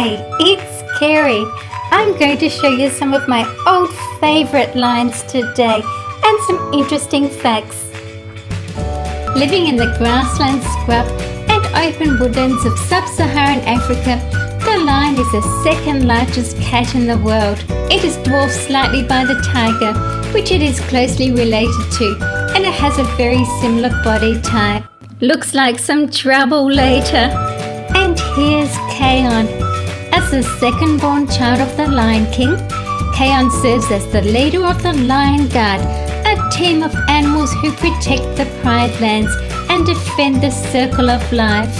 Hi, it's Carrie. I'm going to show you some of my old favourite lions today and some interesting facts. Living in the grassland scrub and open woodlands of sub-Saharan Africa, the lion is the second largest cat in the world. It is dwarfed slightly by the tiger, which it is closely related to, and it has a very similar body type. Looks like some trouble later. And here's León. As the second-born child of the Lion King, León serves as the leader of the Lion Guard, a team of animals who protect the Pride lands and defend the circle of life.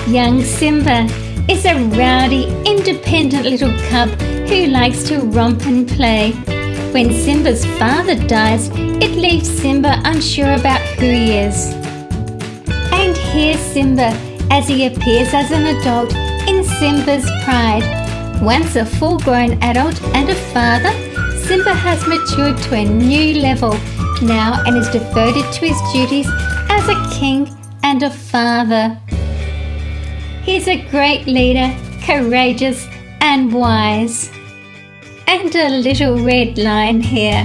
Young Simba is a rowdy, independent little cub who likes to romp and play. When Simba's father dies, it leaves Simba unsure about who he is. And here's Simba as he appears as an adult in Simba's Pride. Once a full-grown adult and a father, Simba has matured to a new level now and is devoted to his duties as a king and a father. He's a great leader, courageous and wise. And a little red lion here.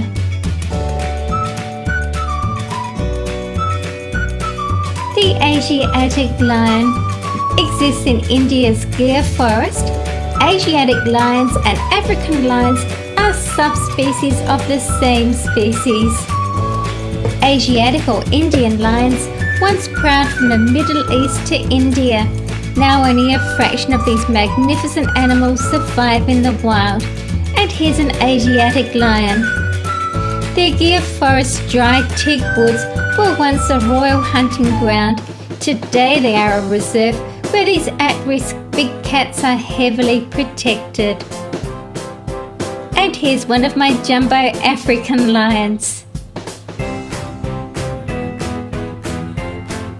The Asiatic lion exists in India's Gir forest. Asiatic lions and African lions are subspecies of the same species. Asiatic or Indian lions once prowled from the Middle East to India. Now only a fraction of these magnificent animals survive in the wild. And here's an Asiatic lion. The Gir forest dry teak woods were once a royal hunting ground. Today they are a reserve where these at-risk big cats are heavily protected. And here's one of my jumbo African lions.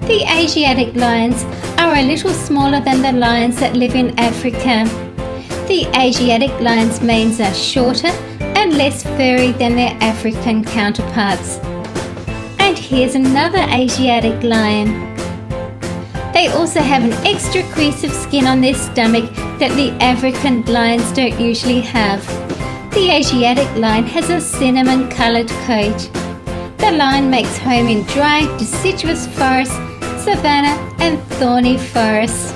The Asiatic lions are a little smaller than the lions that live in Africa. The Asiatic lions' manes are shorter and less furry than their African counterparts. And here's another Asiatic lion. They also have an extra crease of skin on their stomach that the African lions don't usually have. The Asiatic lion has a cinnamon-coloured coat. The lion makes home in dry, deciduous forests, savanna and thorny forests.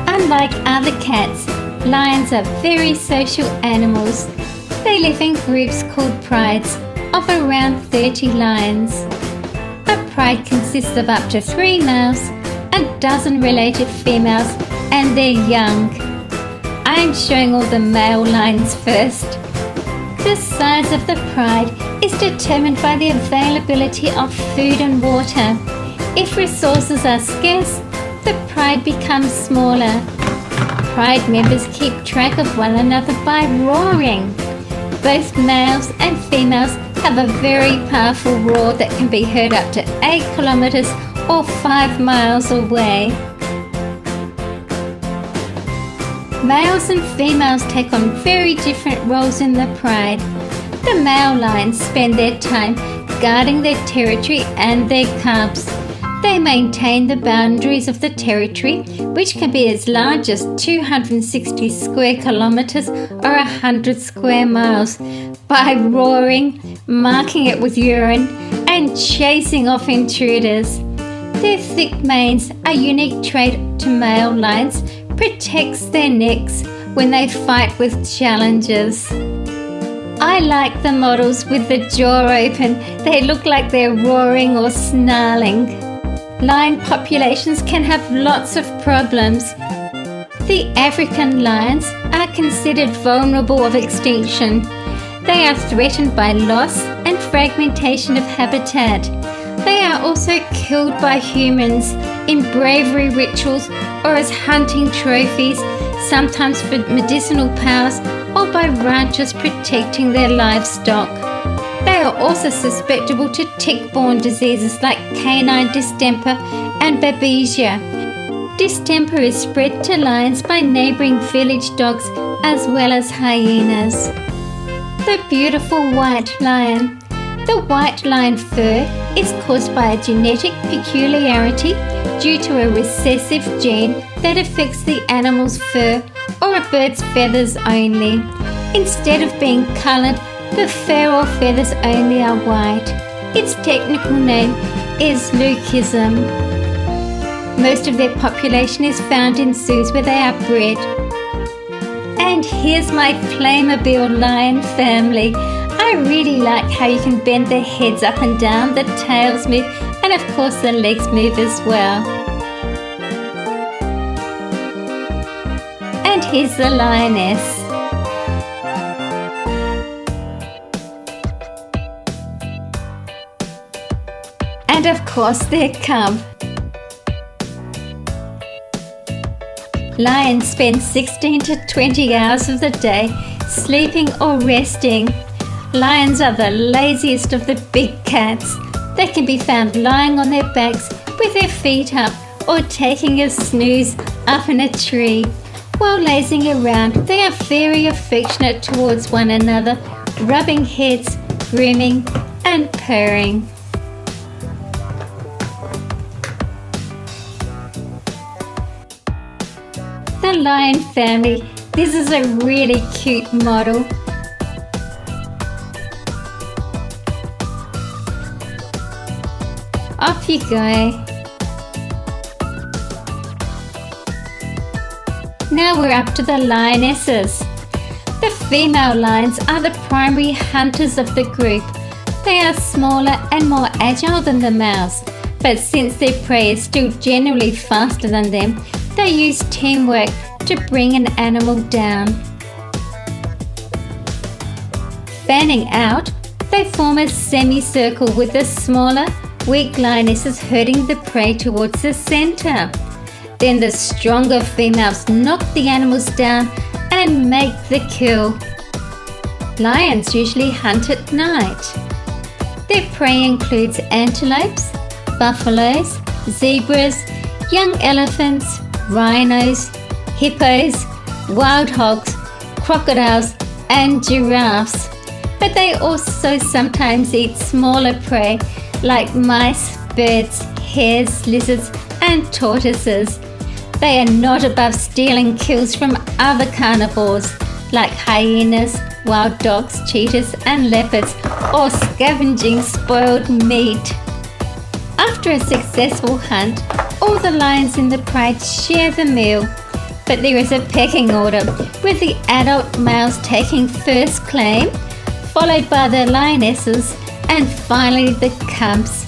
Unlike other cats, lions are very social animals. They live in groups called prides of around 30 lions. A pride consists of up to 3 males, a dozen related females and their young. I'm showing all the male lions first. The size of the pride is determined by the availability of food and water. If resources are scarce, the pride becomes smaller. Pride members keep track of one another by roaring. Both males and females have a very powerful roar that can be heard up to 8 kilometers or 5 miles away. Males and females take on very different roles in the pride. The male lions spend their time guarding their territory and their cubs. They maintain the boundaries of the territory, which can be as large as 260 square kilometers or 100 square miles, by roaring, marking it with urine, and chasing off intruders. Their thick manes, a unique trait to male lions, protects their necks when they fight with challengers. I like the models with the jaw open. They look like they're roaring or snarling. Lion populations can have lots of problems. The African lions are considered vulnerable of extinction. They are threatened by loss and fragmentation of habitat. They are also killed by humans in bravery rituals or as hunting trophies, sometimes for medicinal powers or by ranchers protecting their livestock. They are also susceptible to tick-borne diseases like canine distemper and babesia. Distemper is spread to lions by neighbouring village dogs as well as hyenas. The beautiful white lion. The white lion fur is caused by a genetic peculiarity due to a recessive gene that affects the animal's fur or a bird's feathers only. Instead of being coloured, the fur or feathers only are white. Its technical name is leucism. Most of their population is found in zoos where they are bred. And here's my Playmobil lion family. I really like how you can bend their heads up and down, the tails move, and of course the legs move as well. And here's the lioness. And of course their cub. Lions spend 16 to 20 hours of the day sleeping or resting. Lions are the laziest of the big cats. They can be found lying on their backs with their feet up or taking a snooze up in a tree. While lazing around, they are very affectionate towards one another, rubbing heads, grooming and purring. The lion family. This is a really cute model. Off you go. Now we're up to the lionesses. The female lions are the primary hunters of the group. They are smaller and more agile than the males, but since their prey is still generally faster than them, they use teamwork to bring an animal down. Fanning out, they form a semicircle with the smaller, weak lionesses herding the prey towards the center. Then the stronger females knock the animals down and make the kill. Lions usually hunt at night. Their prey includes antelopes, buffaloes, zebras, young elephants, rhinos, hippos, wild hogs, crocodiles and giraffes. But they also sometimes eat smaller prey like mice, birds, hares, lizards and tortoises. They are not above stealing kills from other carnivores like hyenas, wild dogs, cheetahs and leopards, or scavenging spoiled meat. After a successful hunt, all the lions in the pride share the meal, but there is a pecking order, with the adult males taking first claim, followed by the lionesses, and finally the cubs.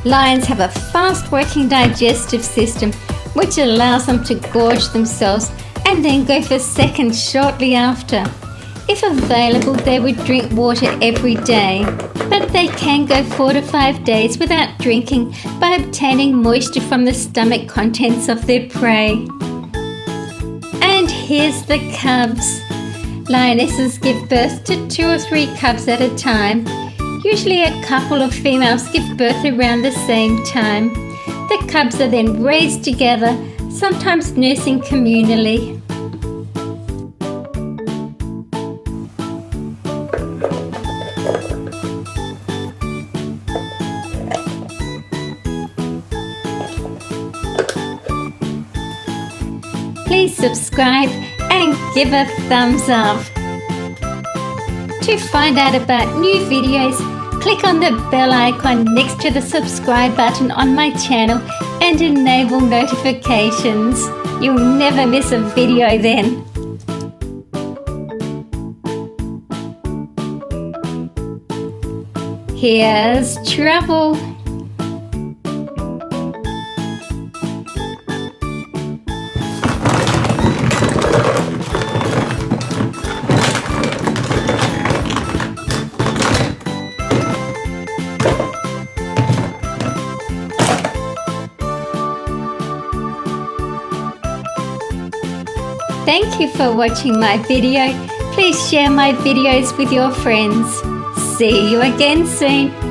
Lions have a fast-working digestive system, which allows them to gorge themselves and then go for seconds shortly after. If available, they would drink water every day, but they can go 4 to 5 days without drinking by obtaining moisture from the stomach contents of their prey. And here's the cubs. Lionesses give birth to 2 or 3 cubs at a time. Usually a couple of females give birth around the same time. The cubs are then raised together, sometimes nursing communally. Please subscribe and give a thumbs up. To find out about new videos, click on the bell icon next to the subscribe button on my channel and enable notifications. You'll never miss a video then. Here's trouble. Thank you for watching my video. Please share my videos with your friends. See you again soon.